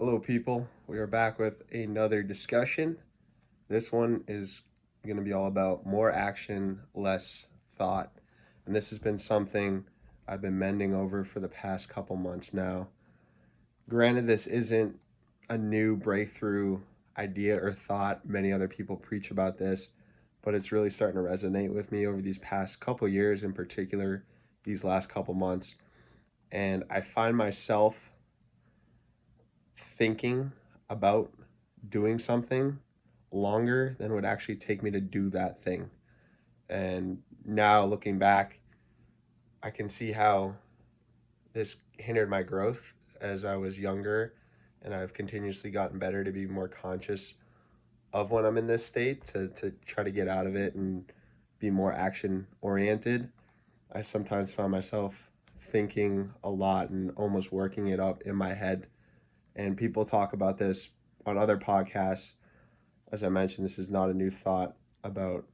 Hello, people. We are back with another discussion. This one is going to be all about more action, less thought. And this has been something I've been mending over for the past couple months now. Granted, this isn't a new breakthrough idea or thought. Many other people preach about this, but it's really starting to resonate with me over these past couple years, in particular, these last couple months. And I find myself thinking about doing something longer than would actually take me to do that thing. And now looking back, I can see how this hindered my growth as I was younger, and I've continuously gotten better to be more conscious of when I'm in this state to try to get out of it and be more action oriented. I sometimes find myself thinking a lot and almost working it up in my head. And people talk about this on other podcasts. As I mentioned, this is not a new thought about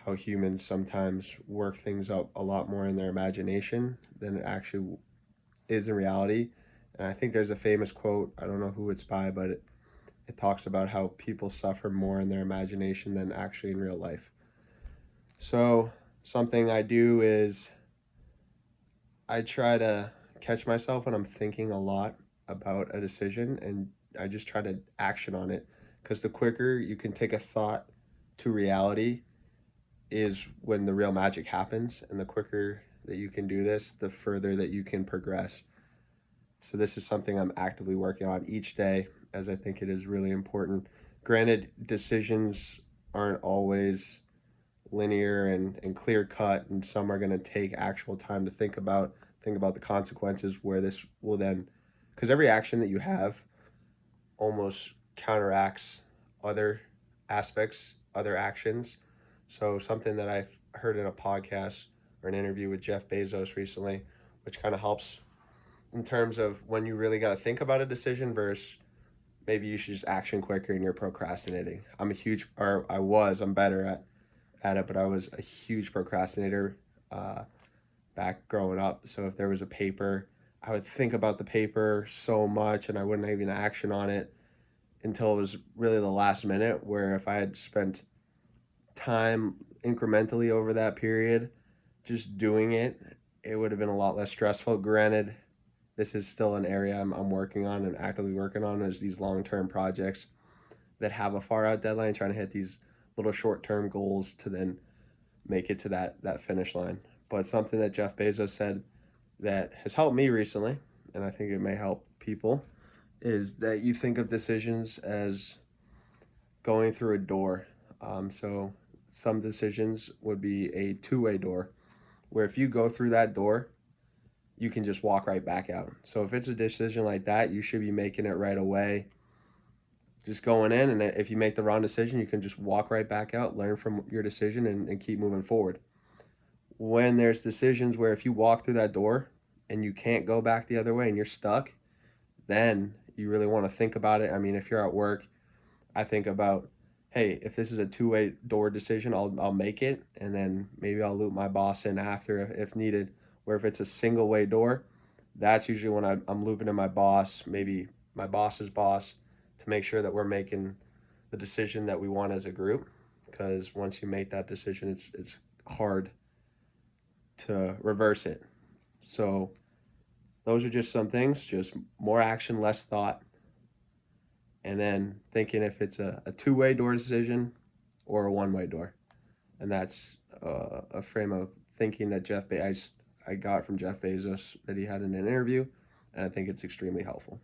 how humans sometimes work things up a lot more in their imagination than it actually is in reality. And I think there's a famous quote, I don't know who it's by, but it talks about how people suffer more in their imagination than actually in real life. So, something I do is I try to catch myself when I'm thinking a lot about a decision and I just try to action on it because the quicker you can take a thought to reality is when the real magic happens, and the quicker that you can do this, the further that you can progress. So this is something I'm actively working on each day, as I think it is really important. Granted, decisions aren't always linear and clear cut, and some are going to take actual time to think about the consequences, where this will then, because every action that you have almost counteracts other aspects, other actions. So something that I've heard in a podcast or an interview with Jeff Bezos recently, which kind of helps in terms of when you really got to think about a decision versus maybe you should just action quicker and you're procrastinating. I'm better at it, but I was a huge procrastinator uh, back growing up. So if there was a paper, I would think about the paper so much and I wouldn't even action on it until it was really the last minute, where if I had spent time incrementally over that period just doing it, it would have been a lot less stressful. Granted, this is still an area I'm working on and actively working on, is these long-term projects that have a far out deadline, trying to hit these little short-term goals to then make it to that finish line. But something that Jeff Bezos said that has helped me recently, and I think it may help people, is that you think of decisions as going through a door. So some decisions would be a two-way door, where if you go through that door, you can just walk right back out. So if it's a decision like that, you should be making it right away. Just going in, and if you make the wrong decision, you can just walk right back out, learn from your decision, and keep moving forward. When there's decisions where if you walk through that door and you can't go back the other way and you're stuck, then you really want to think about it. I mean, if you're at work, I think about, hey, if this is a two-way door decision, I'll make it, and then maybe I'll loop my boss in after if needed. Where if it's a single way door, that's usually when I'm looping in my boss, maybe my boss's boss, to make sure that we're making the decision that we want as a group. Because once you make that decision, it's hard to reverse it. So those are just some things, just more action, less thought, and then thinking if it's a two-way door decision or a one-way door. And that's a frame of thinking that I got from Jeff Bezos that he had in an interview, and I think it's extremely helpful.